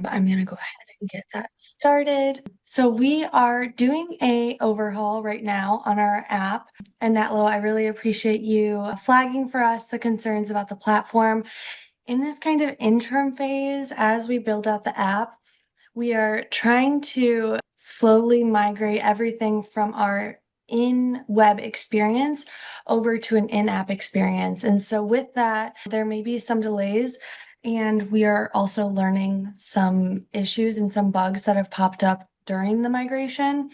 I'm gonna go ahead and get that started. So we are doing a overhaul right now on our app. And Natlo, I really appreciate you flagging for us the concerns about the platform. In this kind of interim phase, as we build out the app, we are trying to slowly migrate everything from our in-web experience over to an in-app experience. And so with that, there may be some delays, and we are also learning some issues and some bugs that have popped up during the migration.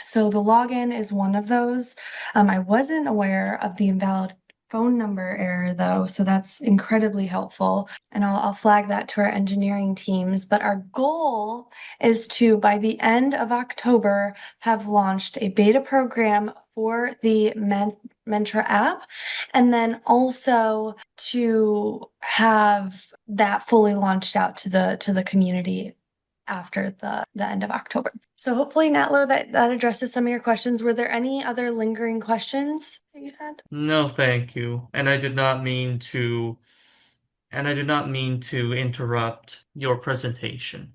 So the login is one of those. I wasn't aware of the invalid phone number error though, so that's incredibly helpful. And I'll flag that to our engineering teams. But our goal is to, by the end of October, have launched a beta program for the Mentra app, and then also to have that fully launched out to the community after the end of October. So hopefully, Natlo, that addresses some of your questions. Were there any other lingering questions that you had? No, thank you. And I did not mean to interrupt your presentation.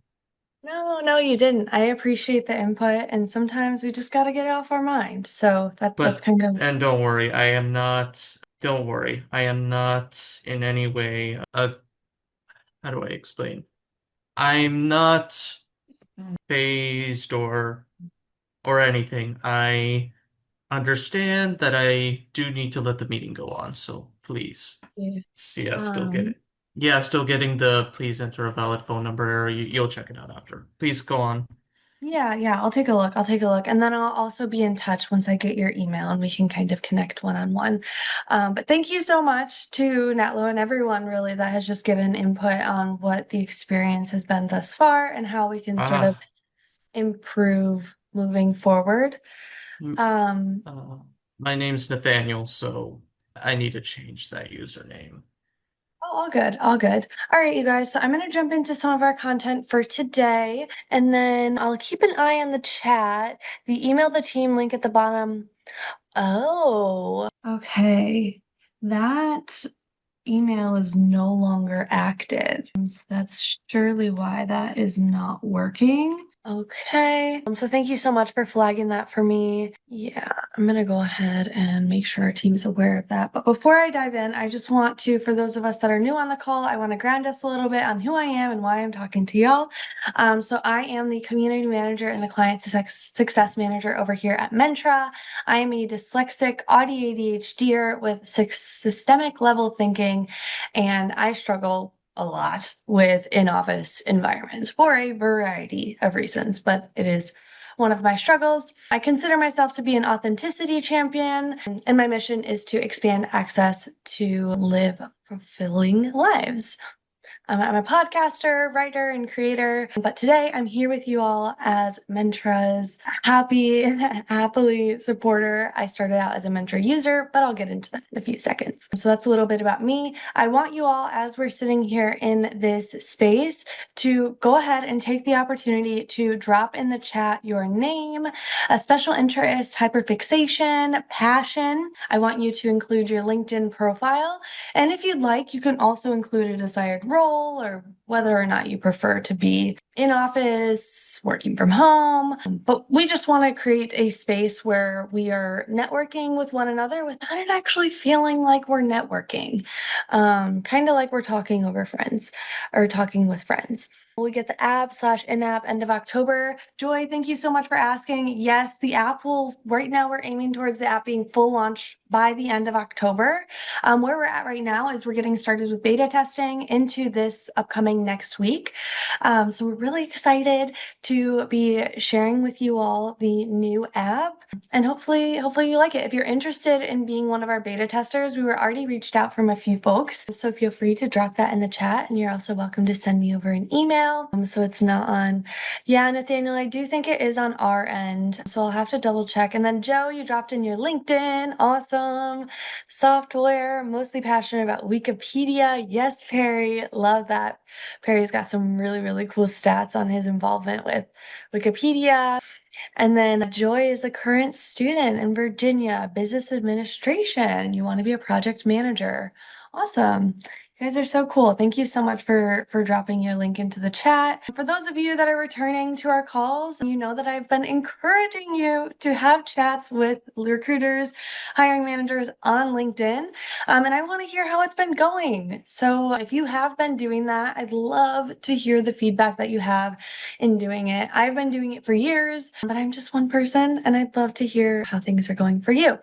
No, no, you didn't. I appreciate the input, and sometimes we just got to get it off our mind. So that's But kind of and don't worry, I am not in any way how do I explain? I'm not phased or anything. I understand that I do need to let the meeting go on, so please. yeah. Yeah, still get Um, it. Yeah, still getting the please enter a valid phone number error. You'll check it out after. Please go on. yeah, I'll take a look. I'll take a look. And then I'll also be in touch once I get your email and we can kind of connect one-on-one. But thank you so much to Natlo and everyone really that has just given input on what the experience has been thus far and how we can sort of Ah, improve moving forward. m- Um, uh, my name's Nathaniel, so I need to change that username. all good, all good. All right, you guys. So I'm going to jump into some of our content for today, and then I'll keep an eye on the chat. The email the team link at the bottom. Oh, okay. That email is no longer active. So that's surely why that is not working. Okay. So thank you so much for flagging that for me. Yeah, I'm gonna go ahead and make sure our team's aware of that. But before I dive in, I just want to, for those of us that are new on the call, I want to ground us a little bit on who I am and why I'm talking to y'all. So I am the community manager and the client success manager over here at Mentra. I am a dyslexic Audi ADHDer with systemic level thinking, and I struggle a lot with in-office environments for a variety of reasons, but it is one of my struggles. I consider myself to be an authenticity champion, and my mission is to expand access to live fulfilling lives. I'm a podcaster, writer, and creator, but today I'm here with you all as Mentra's happily supporter. I started out as a Mentra user, but I'll get into that in a few seconds. So that's a little bit about me. I want you all, as we're sitting here in this space, to go ahead and take the opportunity to drop in the chat your name, a special interest, hyperfixation, passion. I want you to include your LinkedIn profile, and if you'd like, you can also include a desired role or whether or not you prefer to be in office, working from home. But we just want to create a space where we are networking with one another without it actually feeling like we're networking. Kind of like we're talking over friends or talking with friends. We get the app/in-app end of October. Joy, thank you so much for asking. Yes, the app will, right now, we're aiming towards the app being full launch by the end of October. Where we're at right now is we're getting started with beta testing into this upcoming next week. So we're really excited to be sharing with you all the new app, and hopefully you like it. If you're interested in being one of our beta testers, we were already reached out from a few folks. So feel free to drop that in the chat, and you're also welcome to send me over an email. So it's not on, yeah, Nathaniel, I do think it is on our end. So I'll have to double check. And then Joe, you dropped in your LinkedIn. Awesome. Software, mostly passionate about Wikipedia. Yes, Perry, love that. Perry's got some really, really cool stats on his involvement with Wikipedia. And then Joy is a current student in Virginia, business administration. You want to be a project manager. Awesome. You guys are so cool. Thank you so much for dropping your link into the chat. For those of you that are returning to our calls, you know that I've been encouraging you to have chats with recruiters, hiring managers on LinkedIn. And I want to hear how it's been going. So if you have been doing that, I'd love to hear the feedback that you have in doing it. I've been doing it for years, but I'm just one person, and I'd love to hear how things are going for you.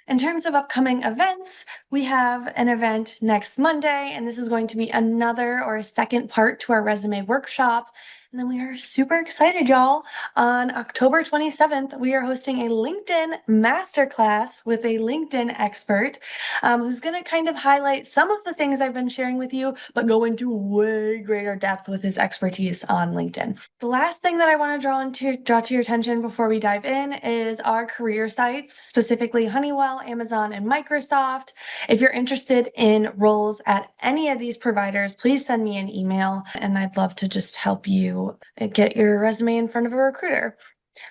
In terms of upcoming events, we have an event next Monday, and this is going to be another or a second part to our resume workshop. And then we are super excited, y'all. On October 27th, we are hosting a LinkedIn masterclass with a LinkedIn expert who's going to kind of highlight some of the things I've been sharing with you, but go into way greater depth with his expertise on LinkedIn. The last thing that I want to draw to your attention before we dive in is our career sites, specifically Honeywell, Amazon, and Microsoft. If you're interested in roles at any of these providers, please send me an email, and I'd love to just help you get your resume in front of a recruiter.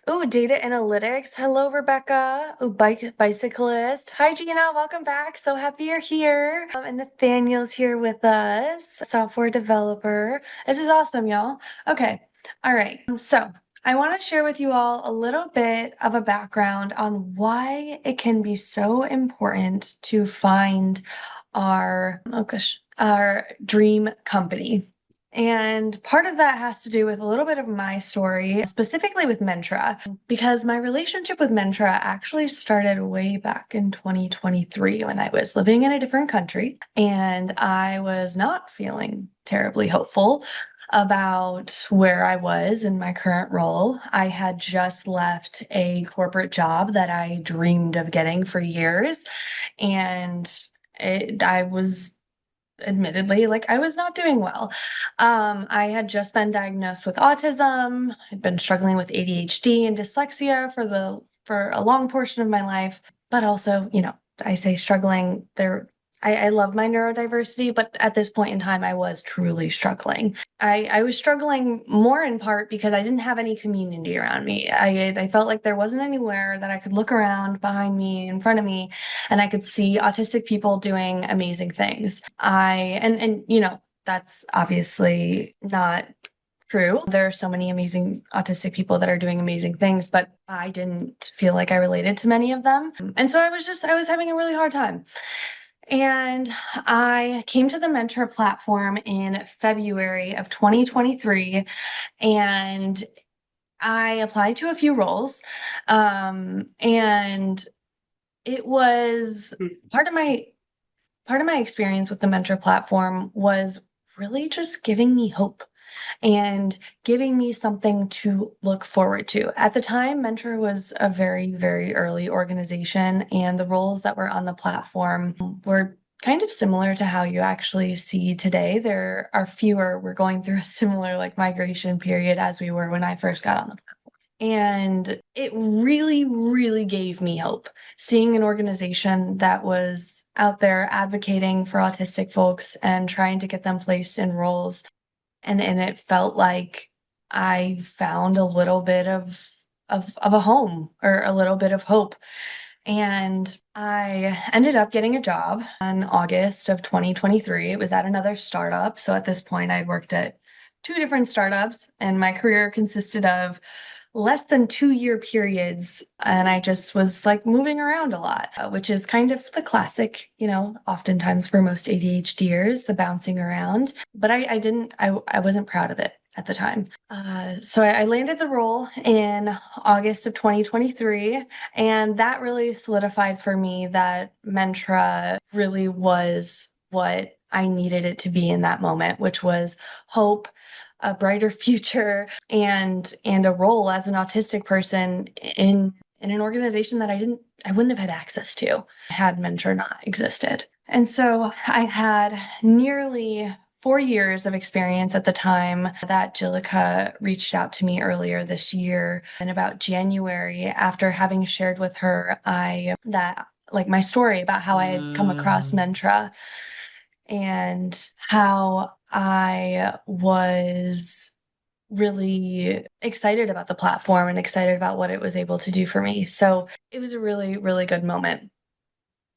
Oh, data analytics. Hello, Rebecca. Oh, bicyclist. Hi, Gina. Welcome back. So happy you're here. And Nathaniel's here with us, software developer. This is awesome, y'all. Okay. All right. So I want to share with you all a little bit of a background on why it can be so important to find oh gosh, our dream company. And part of that has to do with a little bit of my story, specifically with Mentra, because my relationship with Mentra actually started way back in 2023 when I was living in a different country and I was not feeling terribly hopeful about where I was in my current role. I had just left a corporate job that I dreamed of getting for years, and I was admittedly, like I was not doing well. I had just been diagnosed with autism. I'd been struggling with ADHD and dyslexia for a long portion of my life, but also, I say struggling there. I love my neurodiversity, but at this point in time, I was truly struggling. I was struggling more in part because I didn't have any community around me. I felt like there wasn't anywhere that I could look around behind me, in front of me, and I could see autistic people doing amazing things. That's obviously not true. There are so many amazing autistic people that are doing amazing things, but I didn't feel like I related to many of them. And so I was having a really hard time. And I came to the Mentor platform in February of 2023, and I applied to a few roles. And it was part of my experience with the Mentor platform was really just giving me hope and giving me something to look forward to. At the time, Mentor was a very, very early organization, and the roles that were on the platform were kind of similar to how you actually see today. There are fewer. We're going through a similar like migration period as we were when I first got on the platform. And it really, really gave me hope seeing an organization that was out there advocating for autistic folks and trying to get them placed in roles. And it felt like I found a little bit of a home or a little bit of hope. And I ended up getting a job in August of 2023. It was at another startup. So at this point, I'd worked at two different startups, and my career consisted of less than 2 year periods. And I just was like moving around a lot, which is kind of the classic, oftentimes for most ADHDers, the bouncing around. But I wasn't proud of it at the time. So I landed the role in August of 2023, and that really solidified for me that Mentra really was what I needed it to be in that moment, which was hope, a brighter future, and a role as an autistic person in an organization that I wouldn't have had access to had Mentor not existed. And so I had nearly 4 years of experience at the time that Jillica reached out to me earlier this year. In about January, after having shared with her my story about how I had come across Mentra and how I was really excited about the platform and excited about what it was able to do for me. So it was a really, really good moment.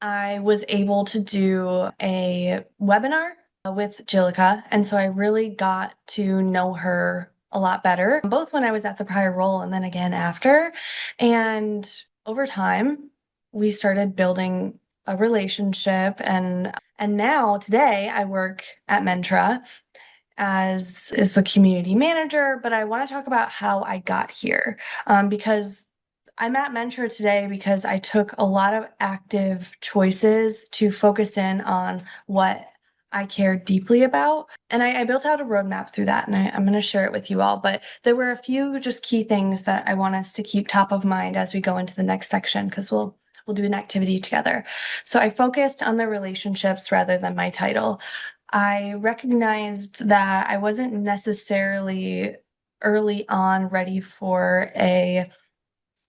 I was able to do a webinar with Jilica, and so I really got to know her a lot better, both when I was at the prior role and then again after. And over time, we started building a relationship, and now today I work at Mentra as the community manager, but I want to talk about how I got here, because I'm at Mentor today because I took a lot of active choices to focus in on what I care deeply about. And I built out a roadmap through that, and I'm going to share it with you all. But there were a few just key things that I want us to keep top of mind as we go into the next section, because we'll do an activity together. So I focused on the relationships rather than my title. I recognized that I wasn't necessarily early on ready for a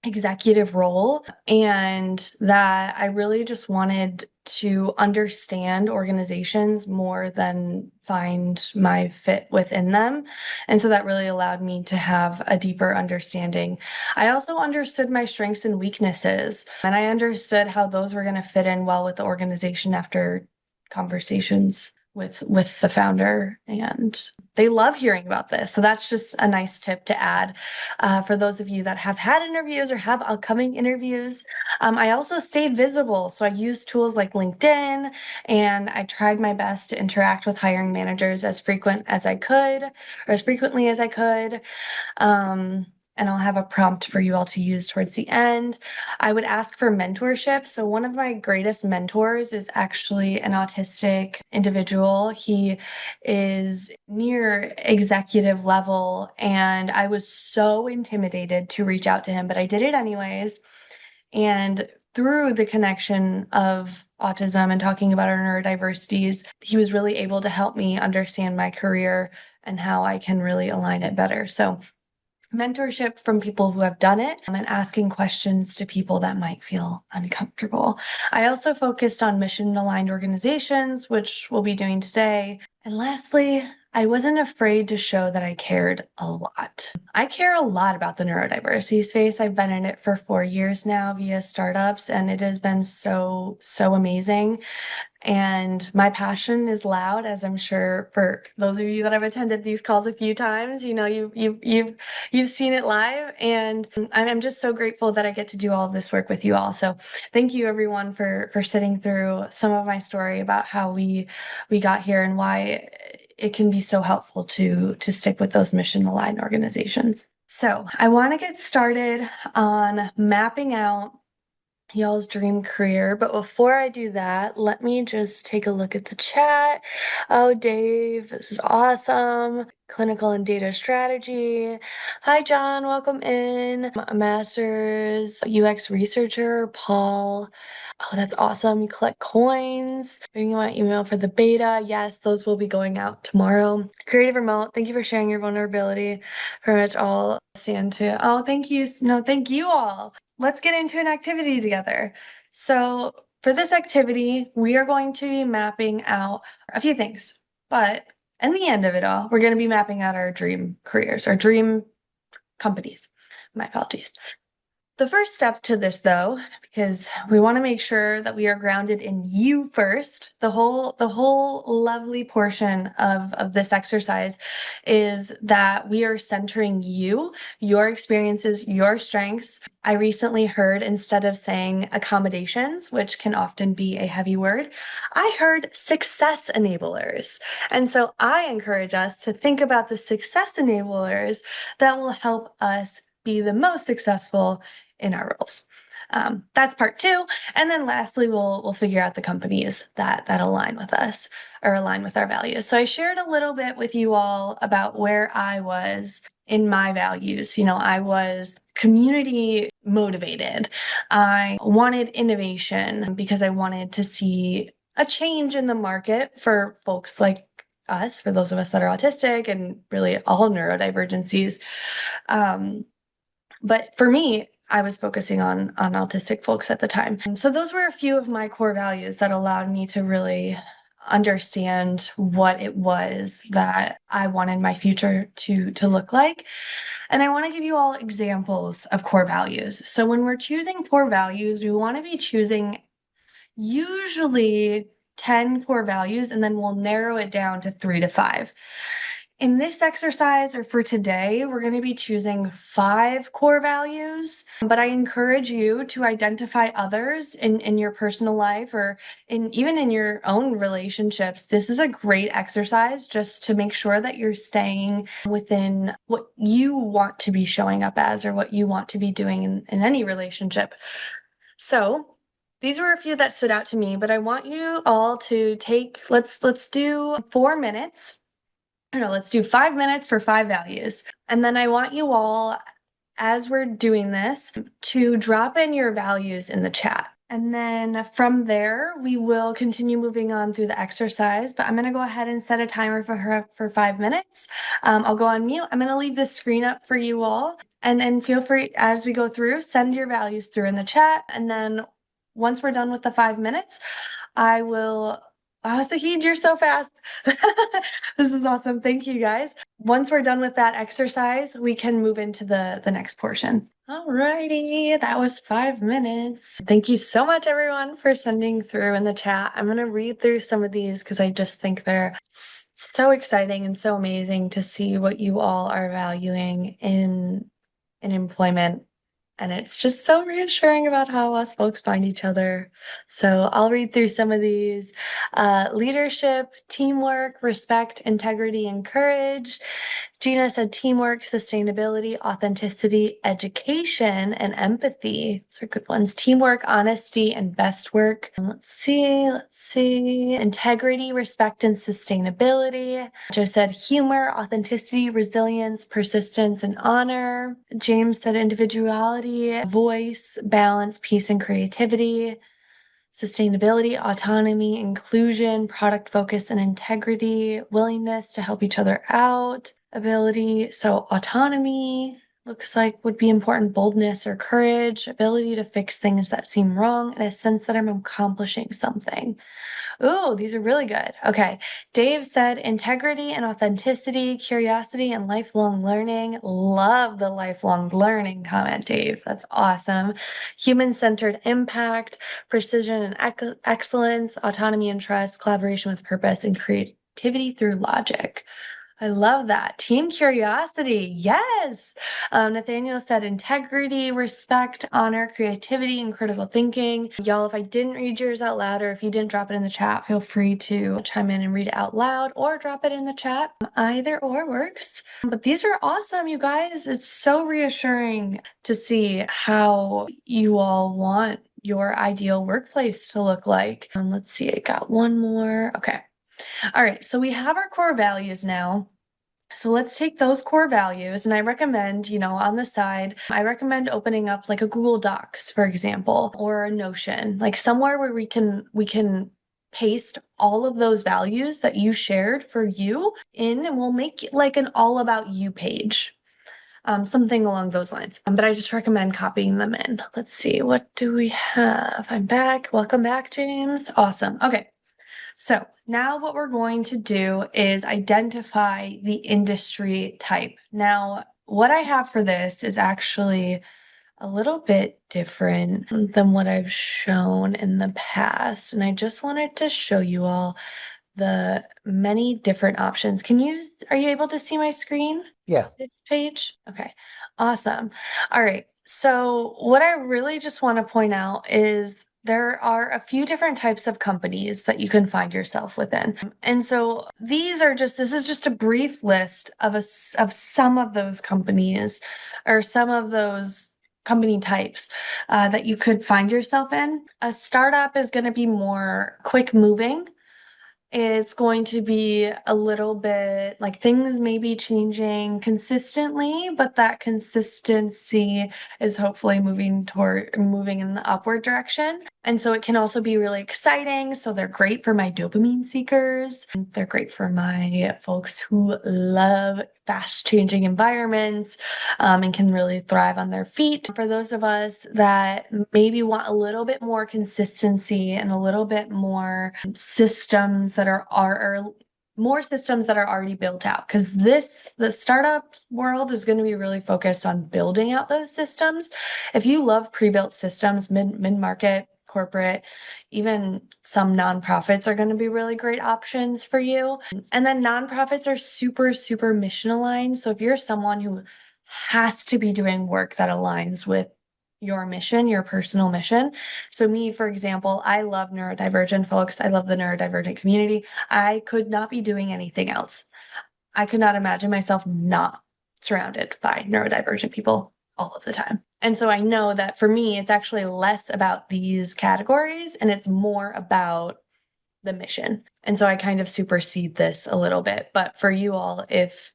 executive role, and that I really just wanted to understand organizations more than find my fit within them. And so that really allowed me to have a deeper understanding. I also understood my strengths and weaknesses, and I understood how those were going to fit in well with the organization after conversations with the founder, and they love hearing about this. So that's just a nice tip to add for those of you that have had interviews or have upcoming interviews. I also stayed visible. So I used tools like LinkedIn, and I tried my best to interact with hiring managers as frequent as I could, or as frequently as I could. Um, and I'll have a prompt for you all to use towards the end. I would ask for mentorship. So, one of my greatest mentors is actually an autistic individual. He is near executive level, and I was so intimidated to reach out to him, but I did it anyways. And through the connection of autism and talking about our neurodiversities, he was really able to help me understand my career and how I can really align it better. So, mentorship from people who have done it, and asking questions to people that might feel uncomfortable. I also focused on mission aligned organizations, which we'll be doing today. And lastly, I wasn't afraid to show that I cared a lot. I care a lot about the neurodiversity space. I've been in it for 4 years now via startups, and it has been so, so amazing. And my passion is loud, as I'm sure for those of you that have attended these calls a few times, you've seen it live. And I'm just so grateful that I get to do all of this work with you all. So thank you everyone for sitting through some of my story about how we got here and why it can be so helpful to stick with those mission aligned organizations. So I want to get started on mapping out y'all's dream career. But before I do that, let me just take a look at the chat. Oh, Dave, this is awesome. Clinical and data strategy. Hi, John, welcome in. A master's UX researcher, Paul. Oh, that's awesome. You collect coins. You want email for the beta. Yes, those will be going out tomorrow. Creative Remote, thank you for sharing your vulnerability. Pretty much all stand to. Oh, thank you. No, thank you all. Let's get into an activity together. So for this activity, we are going to be mapping out a few things, but in the end of it all, we're going to be mapping out our dream careers, our dream companies. My apologies. The first step to this, though, because we want to make sure that we are grounded in you first, the whole lovely portion of this exercise is that we are centering you, your experiences, your strengths. I recently heard, instead of saying accommodations, which can often be a heavy word, I heard success enablers. And so I encourage us to think about the success enablers that will help us be the most successful in our roles. That's part two. And then lastly, we'll figure out the companies that align with us or align with our values. So I shared a little bit with you all about where I was in my values. I was community motivated. I wanted innovation because I wanted to see a change in the market for folks like us, for those of us that are autistic and really all neurodivergencies. But for me, I was focusing on autistic folks at the time. So those were a few of my core values that allowed me to really understand what it was that I wanted my future to look like. And I want to give you all examples of core values. So when we're choosing core values, we want to be choosing usually 10 core values, and then we'll narrow it down to 3 to 5. In this exercise or for today, we're going to be choosing 5 core values, but I encourage you to identify others in your personal life or even in your own relationships. This is a great exercise just to make sure that you're staying within what you want to be showing up as or what you want to be doing in any relationship. So these were a few that stood out to me, but I want you all to let's do 4 minutes. I don't know, let's do 5 minutes for 5 values. And then I want you all, as we're doing this, to drop in your values in the chat. And then from there, we will continue moving on through the exercise. But I'm going to go ahead and set a timer for her for 5 minutes. I'll go on mute. I'm going to leave the screen up for you all. And feel free, as we go through, send your values through in the chat. And then once we're done with the 5 minutes, I will. Wow, Sahid, you're so fast. This is awesome. Thank you, guys. Once we're done with that exercise, we can move into the next portion. Alrighty, that was 5 minutes. Thank you so much, everyone, for sending through in the chat. I'm going to read through some of these because I just think they're so exciting and so amazing to see what you all are valuing in employment. And it's just so reassuring about how us folks find each other. So I'll read through some of these. Leadership, teamwork, respect, integrity, and courage. Gina said teamwork, sustainability, authenticity, education, and empathy. Those are good ones. Teamwork, honesty, and best work. Let's see. Integrity, respect, and sustainability. Joe said humor, authenticity, resilience, persistence, and honor. James said individuality, voice, balance, peace, and creativity. Sustainability, autonomy, inclusion, product focus, and integrity, willingness to help each other out, ability. So, autonomy looks like would be important, boldness or courage, ability to fix things that seem wrong, and a sense that I'm accomplishing something. Ooh, these are really good. Okay. Dave said integrity and authenticity, curiosity and lifelong learning. Love the lifelong learning comment, Dave. That's awesome. Human-centered impact, precision and excellence, autonomy and trust, collaboration with purpose, and creativity through logic. I love that. Team curiosity. Yes. Nathaniel said integrity, respect, honor, creativity, and critical thinking. Y'all, if I didn't read yours out loud or if you didn't drop it in the chat, feel free to chime in and read it out loud or drop it in the chat. Either or works. But these are awesome, you guys. It's so reassuring to see how you all want your ideal workplace to look like. Let's see, I got one more. Okay. All right, so we have our core values now. So let's take those core values, and I recommend, on the side, I recommend opening up like a Google Docs, for example, or a Notion, like somewhere where we can paste all of those values that you shared for you in, and we'll make like an all about you page. Something along those lines. But I just recommend copying them in. Let's see, what do we have? I'm back. Welcome back, James. Awesome. Okay. So now what we're going to do is identify the industry type. Now, what I have for this is actually a little bit different than what I've shown in the past. And I just wanted to show you all the many different options. Are you able to see my screen? Yeah. This page? Okay, awesome. All right. So what I really just want to point out is there are a few different types of companies that you can find yourself within. And so this is just a brief list of of some of those companies or some of those company types that you could find yourself in. A startup is going to be more quick moving. It's going to be a little bit like things may be changing consistently, but that consistency is hopefully moving in the upward direction. And so it can also be really exciting. So they're great for my dopamine seekers. They're great for my folks who love fast changing environments and can really thrive on their feet. For those of us that maybe want a little bit more consistency and a little bit more systems that are more systems that are already built out because the startup world is going to be really focused on building out those systems. If you love pre-built systems, mid-market, corporate, even some nonprofits are going to be really great options for you. And then nonprofits are super, super mission aligned. So if you're someone who has to be doing work that aligns with your mission, your personal mission. So me, for example, I love neurodivergent folks. I love the neurodivergent community. I could not be doing anything else. I could not imagine myself not surrounded by neurodivergent people all of the time. And so I know that for me, it's actually less about these categories and it's more about the mission. And so I kind of supersede this a little bit. But for you all, if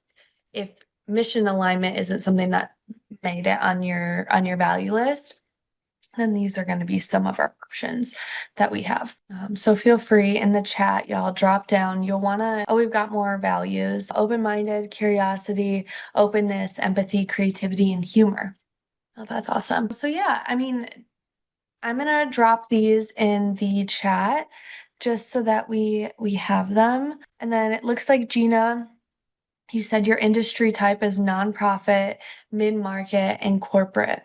mission alignment isn't something that made it on your value list, then these are going to be some of our options that we have. So feel free in the chat, y'all drop down. You'll want to, oh, we've got more values: open-minded, curiosity, openness, empathy, creativity, and humor. Oh, that's awesome. So yeah, I mean, I'm gonna drop these in the chat just so that we have them. And then it looks like Gina, you said your industry type is nonprofit, mid-market, and corporate.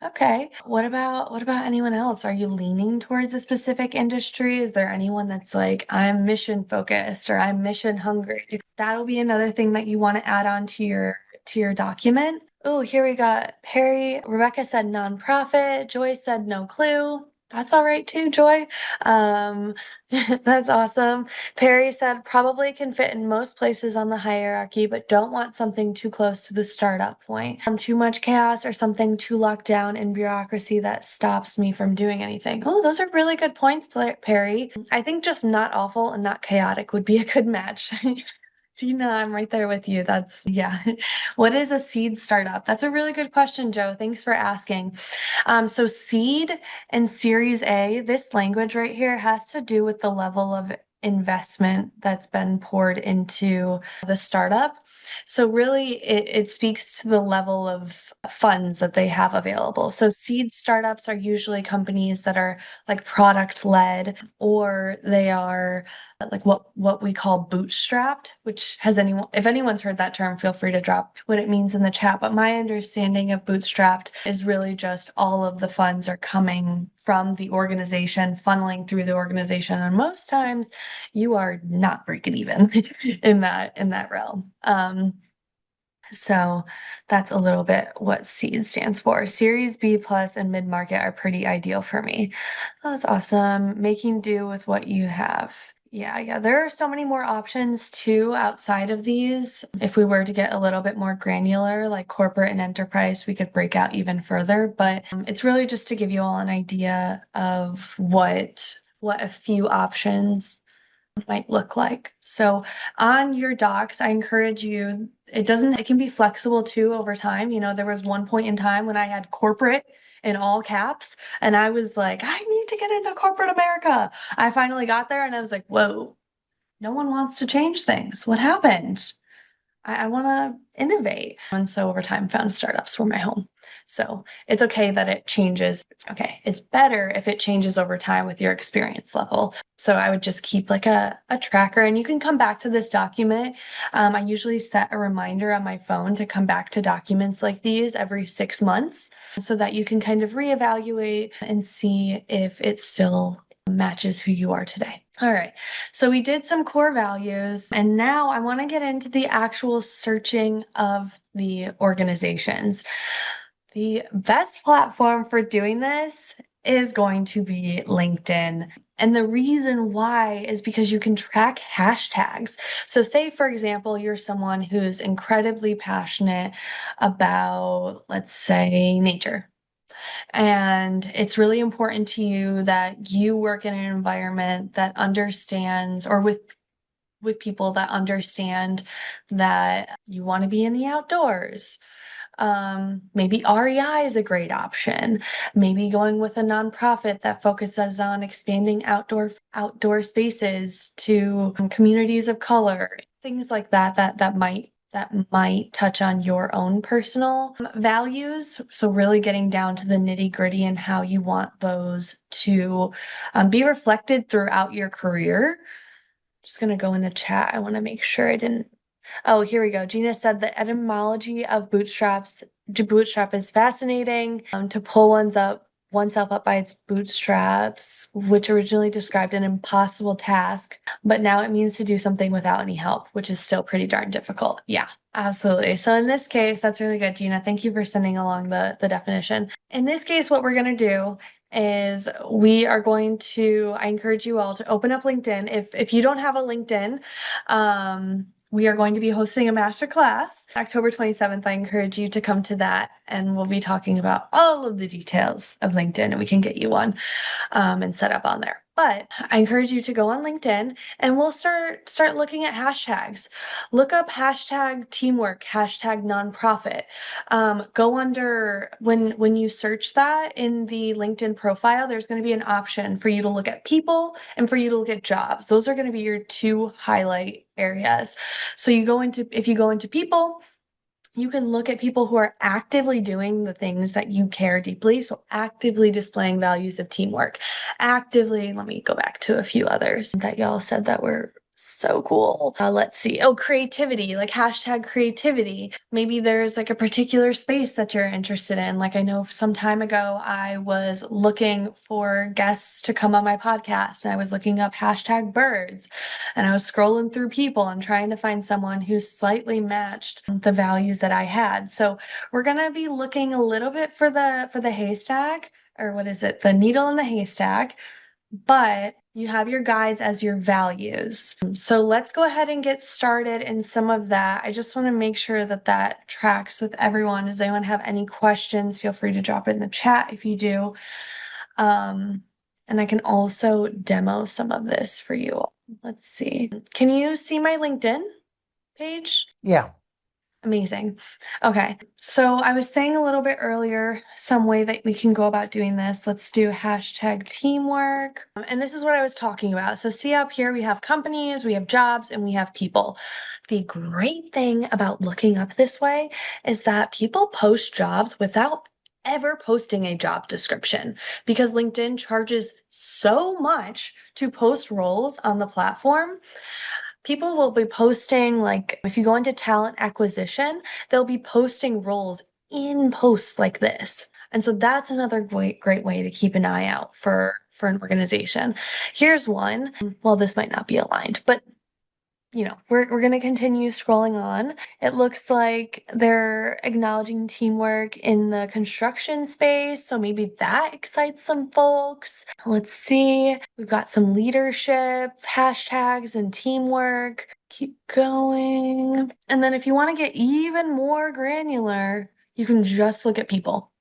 Okay. What about anyone else? Are you leaning towards a specific industry? Is there anyone that's like, I'm mission focused or I'm mission hungry? That'll be another thing that you want to add on to your document. Oh, here we got Perry. Rebecca said nonprofit. Joy said no clue. That's all right too, Joy. Um, that's awesome. Perry said probably can fit in most places on the hierarchy, but don't want something too close to the startup point. Too much chaos or something too locked down in bureaucracy that stops me from doing anything. Oh, those are really good points, Perry. I think just not awful and not chaotic would be a good match. Gina, I'm right there with you. That's, yeah. What is a seed startup? That's a really good question, Joe. Thanks for asking. So seed and Series A, this language right here has to do with the level of investment that's been poured into the startup. So really it speaks to the level of funds that they have available. So seed startups are usually companies that are like product led, or they are like what we call bootstrapped, which has anyone, if anyone's heard that term, feel free to drop what it means in the chat. But my understanding of bootstrapped is really just all of the funds are coming from the organization, funneling through the organization. And most times you are not breaking even in that realm. So that's a little bit what SEED stands for. Series B plus and mid-market are pretty ideal for me. Oh, that's awesome. Making do with what you have. Yeah, there are so many more options too outside of these. If we were to get a little bit more granular, like corporate and enterprise, we could break out even further. But it's really just to give you all an idea of what a few options might look like. So on your docs, I encourage you, it can be flexible too over time. You know, there was one point in time when I had corporate in all caps, and I was like, I need to get into corporate America. I finally got there and I was like, whoa, no one wants to change things. What happened? I want to innovate. And so over time, found startups were my home. So it's okay that it changes. Okay. It's better if it changes over time with your experience level. So I would just keep like a tracker, and you can come back to this document. I usually set a reminder on my phone to come back to documents like these every 6 months so that you can kind of reevaluate and see if it still matches who you are today. All right, so we did some core values, and now I want to get into the actual searching of the organizations. The best platform for doing this is going to be LinkedIn. And the reason why is because you can track hashtags. So, say, for example, you're someone who's incredibly passionate about, let's say, nature. And it's really important to you that you work in an environment that understands, or with people that understand that you want to be in the outdoors. Maybe REI is a great option. Maybe going with a nonprofit that focuses on expanding outdoor spaces to communities of color, things like that might touch on your own personal values. So really getting down to the nitty-gritty and how you want those to be reflected throughout your career. Just gonna go in the chat. I want to make sure I didn't. Oh, here we go. Gina said the etymology of bootstraps to bootstrap is fascinating. To pull oneself up by its bootstraps, which originally described an impossible task, but now it means to do something without any help, which is still pretty darn difficult. Yeah, absolutely. So in this case, that's really good, Gina. Thank you for sending along the definition. In this case, what we're gonna do is we are going to, I encourage you all to open up LinkedIn. If you don't have a LinkedIn, we are going to be hosting a master class October 27th. I encourage you to come to that, and we'll be talking about all of the details of LinkedIn, and we can get you one and set up on there. But I encourage you to go on LinkedIn, and we'll start looking at hashtags. Look up hashtag teamwork, hashtag nonprofit. Go under when you search that in the LinkedIn profile, there's going to be an option for you to look at people and for you to look at jobs. Those are going to be your two highlight areas. So if you go into people, you can look at people who are actively doing the things that you care deeply. So actively displaying values of teamwork, actively, let me go back to a few others that y'all said that were so cool. Let's see. Oh, creativity, like hashtag creativity. Maybe there's like a particular space that you're interested in. Like I know some time ago, I was looking for guests to come on my podcast and I was looking up hashtag birds and I was scrolling through people and trying to find someone who slightly matched the values that I had. So we're gonna be looking a little bit for the haystack, or what is it? The needle in the haystack, but you have your guides as your values. So let's go ahead and get started in some of that. I just want to make sure that that tracks with everyone. Does anyone have any questions? Feel free to drop it in the chat if you do. And I can also demo some of this for you all. Let's see. Can you see my LinkedIn page? Yeah. Amazing. Okay, so I was saying a little bit earlier, some way that we can go about doing this. Let's do hashtag teamwork. And this is what I was talking about. So see up here, we have companies, we have jobs, and we have people. The great thing about looking up this way is that people post jobs without ever posting a job description because LinkedIn charges so much to post roles on the platform. People will be posting, like, if you go into talent acquisition, they'll be posting roles in posts like this. And so that's another great way to keep an eye out for an organization. Here's one. Well, this might not be aligned, but we're going to continue scrolling on. It looks like they're acknowledging teamwork in the construction space, so maybe that excites some folks. Let's see. We've got some leadership, hashtags, and teamwork. Keep going. And then if you want to get even more granular, you can just look at people.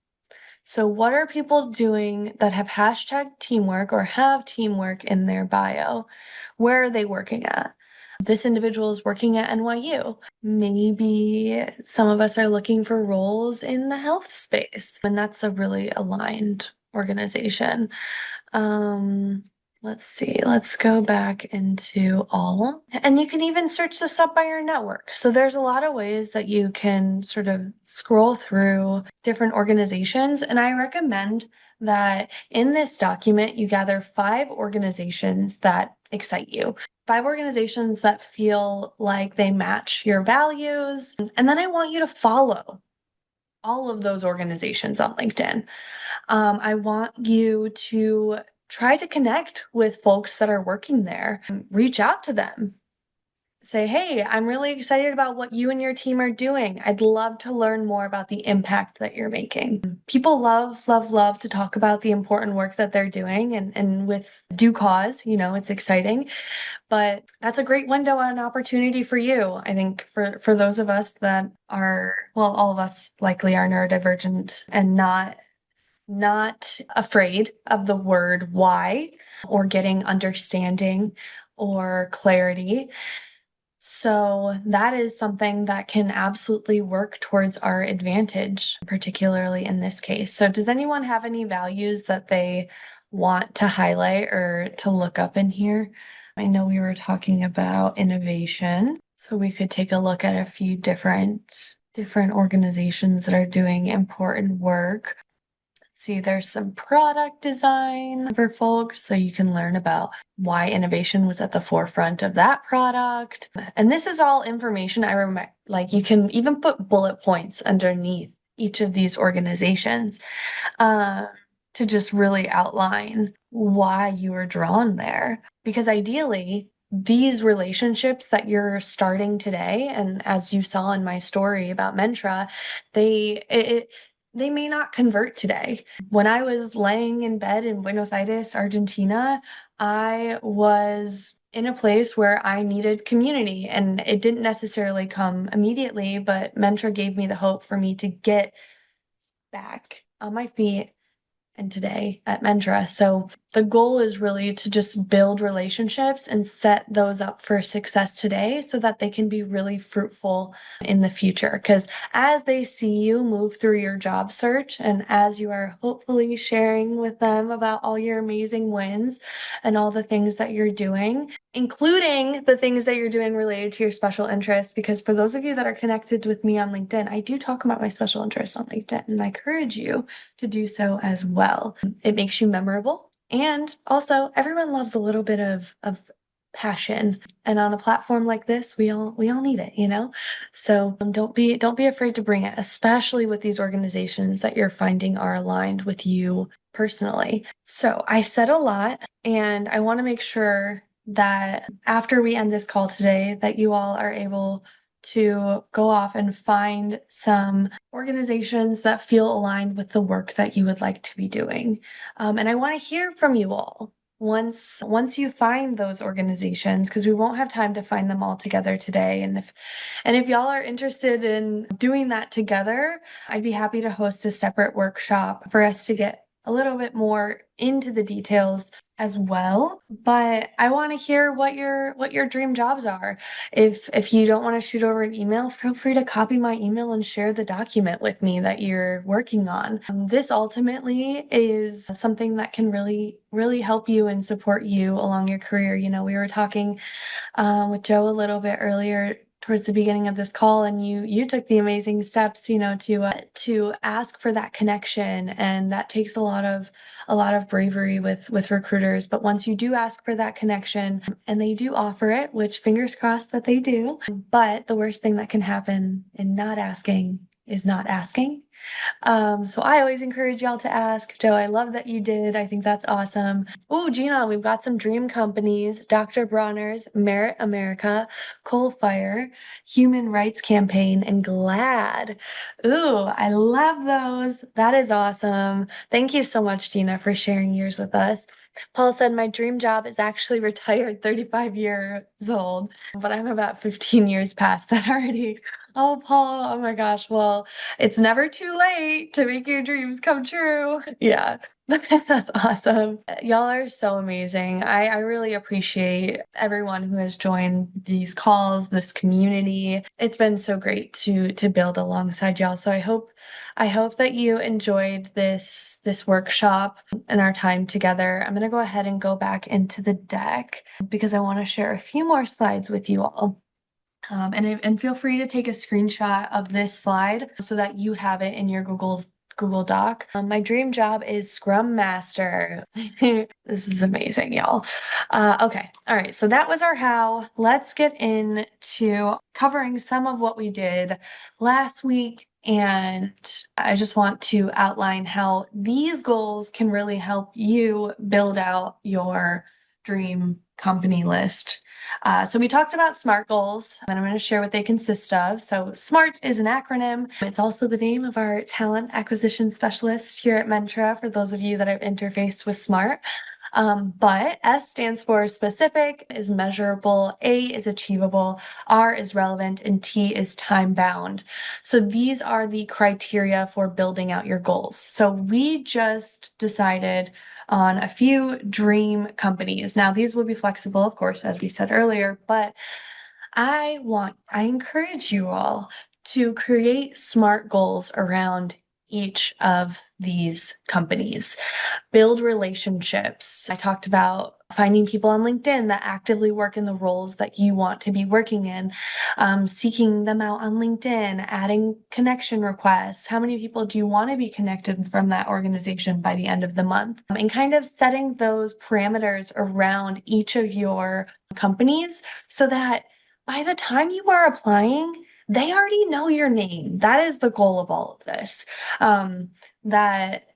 So what are people doing that have hashtag teamwork or have teamwork in their bio? Where are they working at? This individual is working at NYU. Maybe some of us are looking for roles in the health space, and that's a really aligned organization. Let's see, let's go back into all. And you can even search this up by your network. So there's a lot of ways that you can sort of scroll through different organizations. And I recommend that in this document, you gather 5 organizations that excite you. 5 organizations that feel like they match your values. And then I want you to follow all of those organizations on LinkedIn. I want you to try to connect with folks that are working there. Reach out to them. Say, hey, I'm really excited about what you and your team are doing. I'd love to learn more about the impact that you're making. People love, love, love to talk about the important work that they're doing and with due cause, it's exciting. But that's a great window and an opportunity for you. I think for those of us that are, well, all of us likely are neurodivergent and not afraid of the word why or getting understanding or clarity. So that is something that can absolutely work towards our advantage, particularly in this case. So does anyone have any values that they want to highlight or to look up in here? I know we were talking about innovation, so we could take a look at a few different organizations that are doing important work. See, there's some product design for folks, so you can learn about why innovation was at the forefront of that product. And this is all information I remember, like you can even put bullet points underneath each of these organizations uh, to just really outline why you were drawn there. Because ideally, these relationships that you're starting today, and as you saw in my story about Mentra, they may not convert today. When I was laying in bed in Buenos Aires, Argentina, I was in a place where I needed community, and it didn't necessarily come immediately, but Mentra gave me the hope for me to get back on my feet and today at Mentra. So the goal is really to just build relationships and set those up for success today so that they can be really fruitful in the future. Because as they see you move through your job search and as you are hopefully sharing with them about all your amazing wins and all the things that you're doing, including the things that you're doing related to your special interests. Because for those of you that are connected with me on LinkedIn, I do talk about my special interests on LinkedIn and I encourage you to do so as well. It makes you memorable. And also, everyone loves a little bit of passion. And on a platform like this, we all need it, you know? So don't be afraid to bring it, especially with these organizations that you're finding are aligned with you personally. So I said a lot, and I want to make sure that after we end this call today, that you all are able to go off and find some organizations that feel aligned with the work that you would like to be doing. And I want to hear from you all once you find those organizations, because we won't have time to find them all together today. And if y'all are interested in doing that together, I'd be happy to host a separate workshop for us to get a little bit more into the details as well. But I want to hear what your dream jobs are. If you don't want to shoot over an email, feel free to copy my email and share the document with me that you're working on. This ultimately is something that can really, really help you and support you along your career. You know, we were talking with Joe a little bit earlier towards the beginning of this call, and you took the amazing steps, you know, to ask for that connection, and that takes a lot of bravery with recruiters. But once you do ask for that connection, and they do offer it, which fingers crossed that they do, but the worst thing that can happen in not asking is not asking. So I always encourage y'all to ask. Joe, I love that you did. I think that's awesome. Oh, Gina, we've got some dream companies: Dr. Bronner's, Merit America, Coal Fire, Human Rights Campaign, and GLAD. Ooh, I love those. That is awesome. Thank you so much, Gina, for sharing yours with us. Paul said, my dream job is actually retired 35 years old, but I'm about 15 years past that already. Oh, Paul, oh my gosh. Well, it's never too late to make your dreams come true. Yeah, that's awesome. Y'all are so amazing. I really appreciate everyone who has joined these calls, this community. It's been so great to build alongside y'all. So I hope that you enjoyed this workshop and our time together. I'm gonna go ahead and go back into the deck because I want to share a few more slides with you all. And feel free to take a screenshot of this slide so that you have it in your Google Doc. My dream job is Scrum Master. This is amazing, y'all. Okay, all right, so that was our how. Let's get into covering some of what we did last week. And I just want to outline how these goals can really help you build out your dream company list. So we talked about SMART goals, and I'm going to share what they consist of. So SMART is an acronym. It's also the name of our talent acquisition specialist here at Mentra, for those of you that have interfaced with SMART. But S stands for specific, is measurable, A is achievable, R is relevant, and T is time bound. So these are the criteria for building out your goals. So we just decided on a few dream companies. Now, these will be flexible, of course, as we said earlier, but I encourage you all to create SMART goals around each of these companies. Build relationships. I talked about finding people on LinkedIn that actively work in the roles that you want to be working in, seeking them out on LinkedIn, adding connection requests. How many people do you want to be connected from that organization by the end of the month? And kind of setting those parameters around each of your companies so that by the time you are applying, they already know your name. That is the goal of all of this. Um, that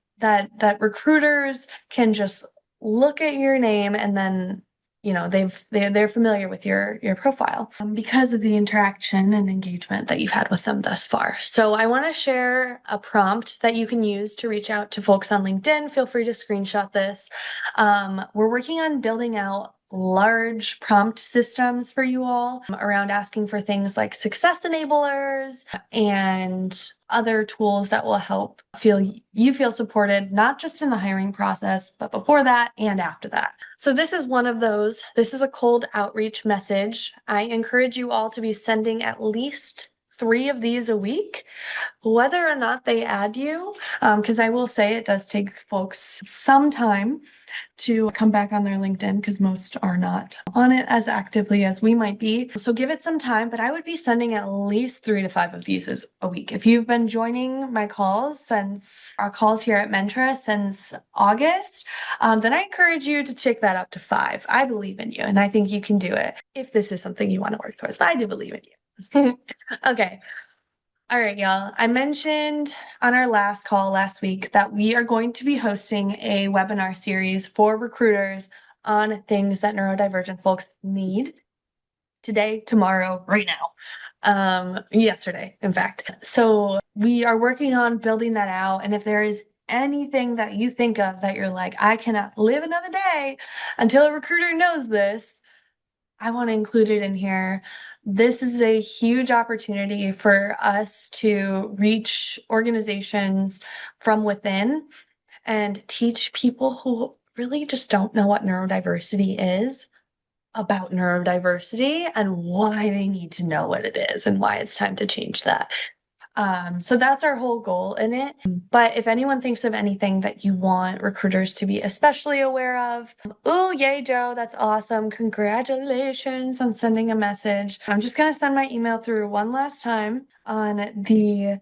recruiters can just look at your name and then they're familiar with your profile because of the interaction and engagement that you've had with them thus far. So I want to share a prompt that you can use to reach out to folks on LinkedIn. Feel free to screenshot this. We're working on building out large prompt systems for you all around asking for things like success enablers and other tools that will help you feel supported, not just in the hiring process, but before that and after that. So this is one of those. This is a cold outreach message. I encourage you all to be sending at least 3 of these a week, whether or not they add you, because I will say it does take folks some time to come back on their LinkedIn because most are not on it as actively as we might be. So give it some time, but I would be sending at least 3 to 5 of these a week. If you've been joining my calls since our calls here at Mentra since August, then I encourage you to take that up to 5. I believe in you and I think you can do it if this is something you want to work towards, but I do believe in you. Okay. All right, y'all. I mentioned on our last call last week that we are going to be hosting a webinar series for recruiters on things that neurodivergent folks need today, tomorrow, right now. Yesterday, in fact. So we are working on building that out. And if there is anything that you think of that you're like, I cannot live another day until a recruiter knows this, I want to include it in here. This is a huge opportunity for us to reach organizations from within and teach people who really just don't know what neurodiversity is about neurodiversity and why they need to know what it is and why it's time to change that. So that's our whole goal in it. But if anyone thinks of anything that you want recruiters to be especially aware of, oh, yay, Joe, that's awesome. Congratulations on sending a message. I'm just going to send my email through one last time on the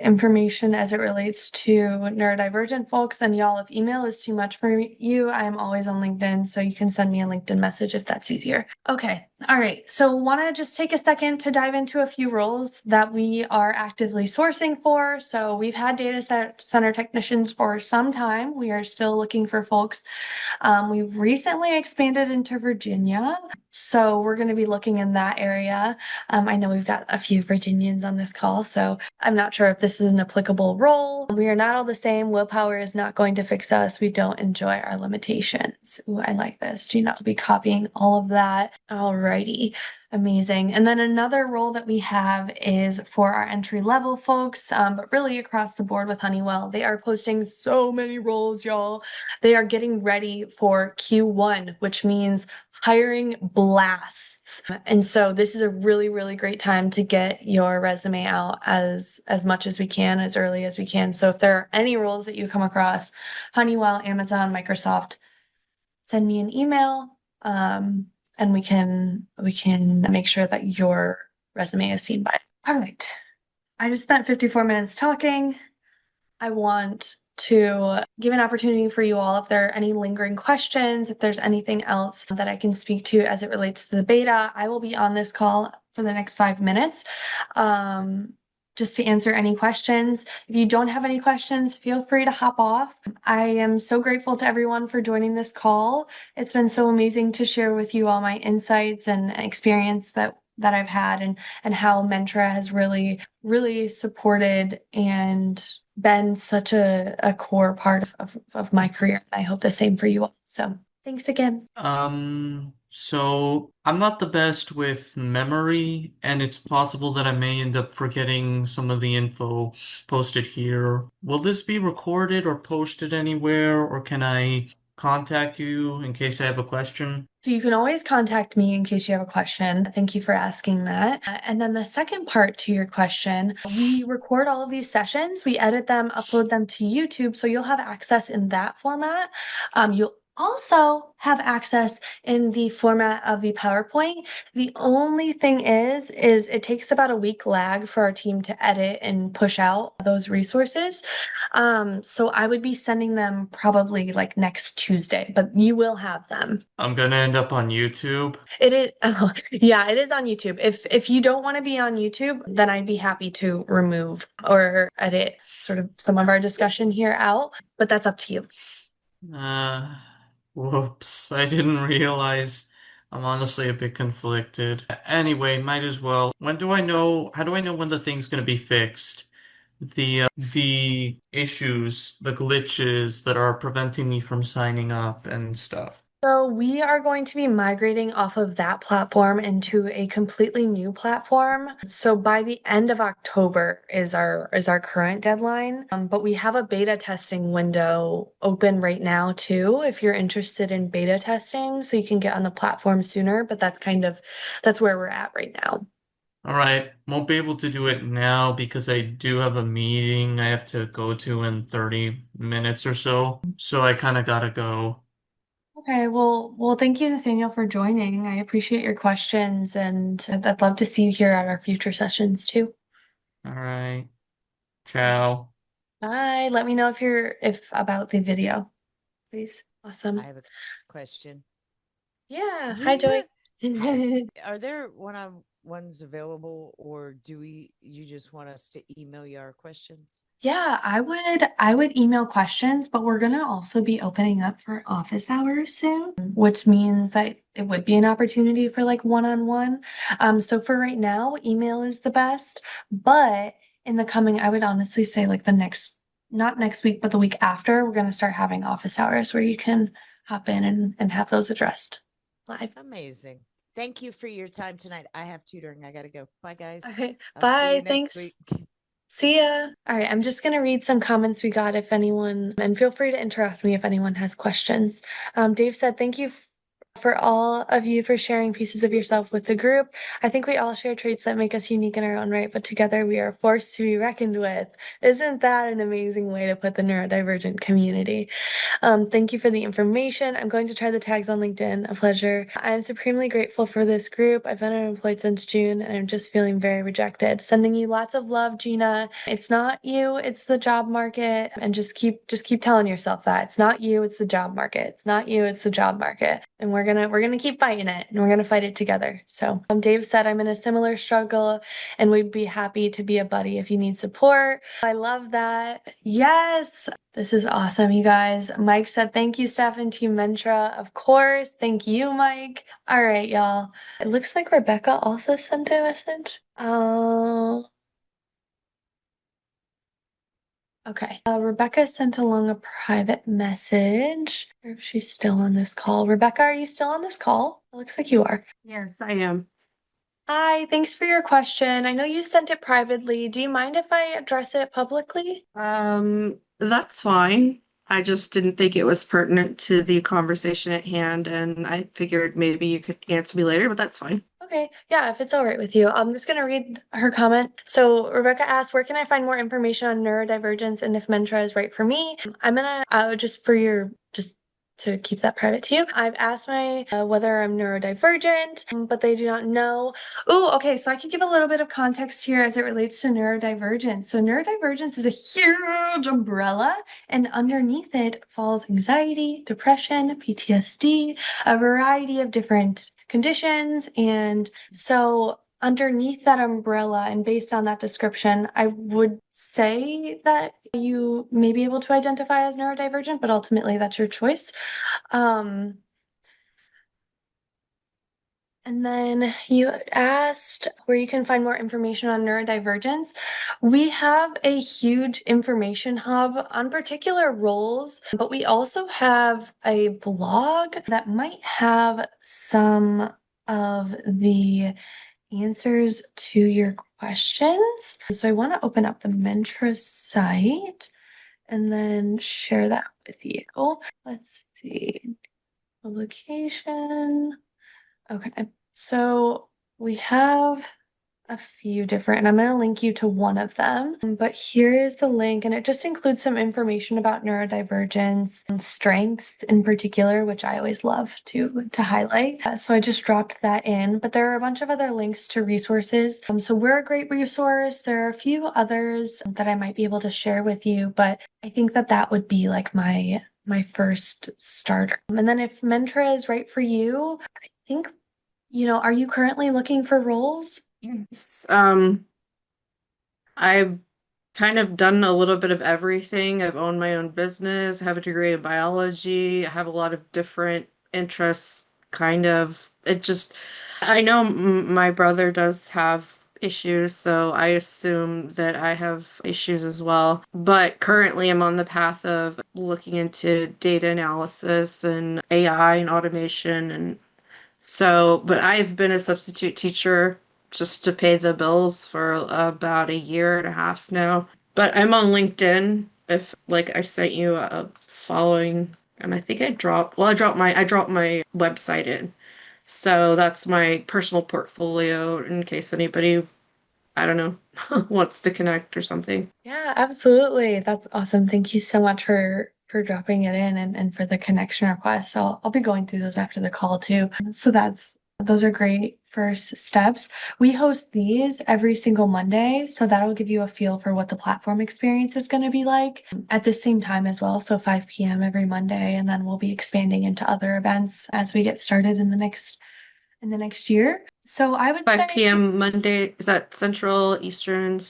information as it relates to neurodivergent folks. And y'all, if email is too much for you, I am always on LinkedIn, so you can send me a LinkedIn message if that's easier. Okay. All right. So want to just take a second to dive into a few roles that we are actively sourcing for. So we've had data center technicians for some time. We are still looking for folks. We've recently expanded into Virginia. So we're going to be looking in that area. I know we've got a few Virginians on this call, so I'm not sure if this is an applicable role. We are not all the same. Willpower is not going to fix us. We don't enjoy our limitations. Ooh, I like this. Do not be copying all of that. Alrighty. Amazing. And then another role that we have is for our entry level folks, but really across the board with Honeywell. They are posting so many roles, y'all. They are getting ready for Q1, which means hiring blasts. And so this is a really, really great time to get your resume out as much as we can, as early as we can. So if there are any roles that you come across, Honeywell, Amazon, Microsoft, send me an email. And we can make sure that your resume is seen by it. All right. I just spent 54 minutes talking. I want to give an opportunity for you all if there are any lingering questions, if there's anything else that I can speak to as it relates to the beta. I will be on this call for the next 5 minutes. Just to answer any questions. If you don't have any questions, feel free to hop off. I am so grateful to everyone for joining this call. It's been so amazing to share with you all my insights and experience that I've had and how Mentra has really supported and been such a core part of my career. I hope the same for you all. So thanks again. So I'm not the best with memory, and it's possible that I may end up forgetting some of the info posted here. Will this be recorded or posted anywhere, or can I contact you in case I have a question? So you can always contact me in case you have a question. Thank you for asking that. And then the second part to your question, we record all of these sessions, we edit them, upload them to YouTube, so you'll have access in that format. You'll also have access in the format of the PowerPoint. The only thing is it takes about a week lag for our team to edit and push out those resources. So I would be sending them probably like next Tuesday, but you will have them. I'm gonna end up on YouTube. It is, oh, yeah, it is on YouTube. If you don't want to be on YouTube, then I'd be happy to remove or edit sort of some of our discussion here out, but that's up to you. Uh, whoops. I didn't realize. I'm honestly a bit conflicted. Anyway, might as well. How do I know when the thing's gonna be fixed? The issues, the glitches that are preventing me from signing up and stuff. So we are going to be migrating off of that platform into a completely new platform. So by the end of October is our current deadline. But we have a beta testing window open right now too, if you're interested in beta testing, so you can get on the platform sooner. But that's where we're at right now. All right, won't be able to do it now because I do have a meeting I have to go to in 30 minutes or so. So I kind of gotta go. Okay, well, thank you, Nathaniel, for joining. I appreciate your questions, and I'd love to see you here at our future sessions too. All right, ciao. Bye. Let me know if about the video, please. I Awesome. have a question. Yeah. Hi, Joy. Hi. Are there one-on-ones available, or you just want us to email you our questions? Yeah, I would email questions, but we're gonna also be opening up for office hours soon, which means that it would be an opportunity for like one-on-one. So for right now, email is the best, but in the coming, I would honestly say like not next week, but the week after, we're gonna start having office hours where you can hop in and have those addressed live. Amazing. Thank you for your time tonight. I have tutoring. I got to go. Bye, All guys. right. I'll see you Bye. next Thanks. week. See ya. All right, I'm just gonna read some comments we got if anyone, and feel free to interrupt me if anyone has questions. Dave said, thank you for all of you for sharing pieces of yourself with the group. I think we all share traits that make us unique in our own right, but together we are a force to be reckoned with. Isn't that an amazing way to put the neurodivergent community? Thank you for the information. I'm going to try the tags on LinkedIn. A pleasure. I am supremely grateful for this group. I've been unemployed since June and I'm just feeling very rejected. Sending you lots of love, Gina. It's not you, it's the job market. And just keep telling yourself that. It's not you, it's the job market. It's not you, it's the job market. And we're gonna keep fighting it and we're gonna fight it together. So Dave said I'm in a similar struggle and we'd be happy to be a buddy if you need support. I love that. Yes. This is awesome, you guys. Mike said, thank you, Steph and Team Mentra. Of course. Thank you, Mike. All right, y'all. It looks like Rebecca also sent a message. Okay. Rebecca sent along a private message. I wonder if she's still on this call. Rebecca, are you still on this call? It looks like you are. Yes, I am. Hi, thanks for your question. I know you sent it privately. Do you mind if I address it publicly? That's fine. I just didn't think it was pertinent to the conversation at hand, and I figured maybe you could answer me later, but that's fine. Okay, yeah, if it's all right with you. I'm just gonna read her comment. So Rebecca asked, where can I find more information on neurodivergence and if Mentra is right for me? I'm gonna just to keep that private to you. I've asked my whether I'm neurodivergent, but they do not know. Oh, okay, so I can give a little bit of context here as it relates to neurodivergence. So neurodivergence is a huge umbrella, and underneath it falls anxiety, depression, PTSD, a variety of different conditions. And so, underneath that umbrella, and based on that description, I would say that you may be able to identify as neurodivergent, but ultimately that's your choice. Um, and then you asked where you can find more information on neurodivergence. We have a huge information hub on particular roles, but we also have a blog that might have some of the answers to your questions. So I want to open up the Mentra site and then share that with you. Let's see. Publication. Okay, so we have a few different, and I'm going to link you to one of them. But here is the link, and it just includes some information about neurodivergence and strengths in particular, which I always love to highlight. So I just dropped that in, but there are a bunch of other links to resources. So we're a great resource. There are a few others that I might be able to share with you, but I think that that would be like my first starter. And then if Mentra is right for you, I think, are you currently looking for roles? Yes. I've kind of done a little bit of everything. I've owned my own business, have a degree in biology, I have a lot of different interests, kind of. I know my brother does have issues, so I assume that I have issues as well. But currently, I'm on the path of looking into data analysis and AI and automation and but I've been a substitute teacher just to pay the bills for about a year and a half now. But I'm on LinkedIn. If like I sent you a following, and I think I dropped my website in. So that's my personal portfolio in case anybody, I don't know, wants to connect or something. Yeah, absolutely. That's awesome. Thank you so much for dropping it in and for the connection request. So I'll be going through those after the call too. So those are great first steps. We host these every single Monday, so that'll give you a feel for what the platform experience is going to be like at the same time as well. So 5 p.m. every Monday, and then we'll be expanding into other events as we get started in the next year. So I would 5 say p.m. Monday, is that Central, Eastern,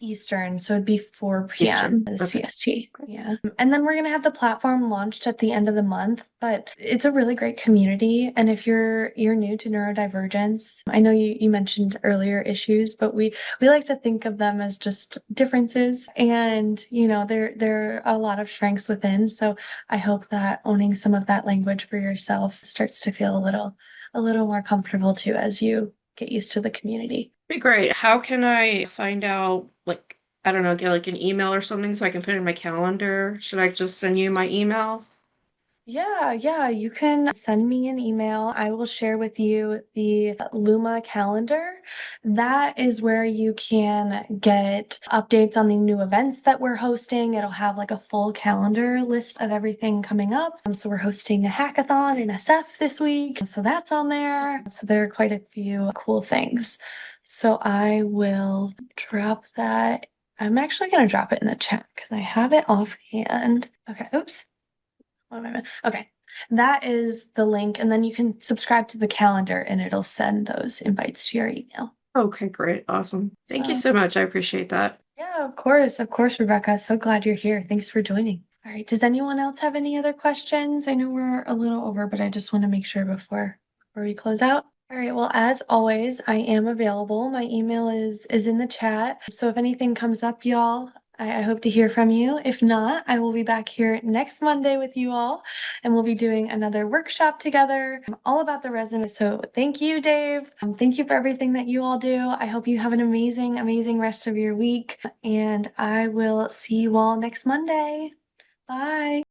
Eastern, so it'd be 4 p.m. Eastern? Okay. CST. Yeah. And then we're gonna have the platform launched at the end of the month, but it's a really great community. And if you're new to neurodivergence, I know you mentioned earlier issues, but we like to think of them as just differences. And there are a lot of strengths within. So I hope that owning some of that language for yourself starts to feel a little more comfortable too as you get used to the community. Be great. How can I find out, like, I don't know, get like an email or something so I can put it in my calendar? Should I just send you my email? Yeah, you can send me an email. I will share with you the Luma calendar. That is where you can get updates on the new events that we're hosting. It'll have like a full calendar list of everything coming up. So we're hosting a hackathon in SF this week. So that's on there. So there are quite a few cool things. So I will drop that. I'm actually going to drop it in the chat because I have it offhand. Okay, oops. One moment. Okay. That is the link, and then you can subscribe to the calendar and it'll send those invites to your email. Okay, great. Awesome. Thank you So, so much. I appreciate that. yeah, of course, Rebecca. So glad you're here. Thanks for joining. All right. Does anyone else have any other questions? I know we're a little over, but I just want to make sure before we close out. All right. Well, as always, I am available. My email is in the chat. So if anything comes up, y'all, I hope to hear from you. If not, I will be back here next Monday with you all, and we'll be doing another workshop together all about the resume. So thank you, Dave. Thank you for everything that you all do. I hope you have an amazing, amazing rest of your week, and I will see you all next Monday. Bye.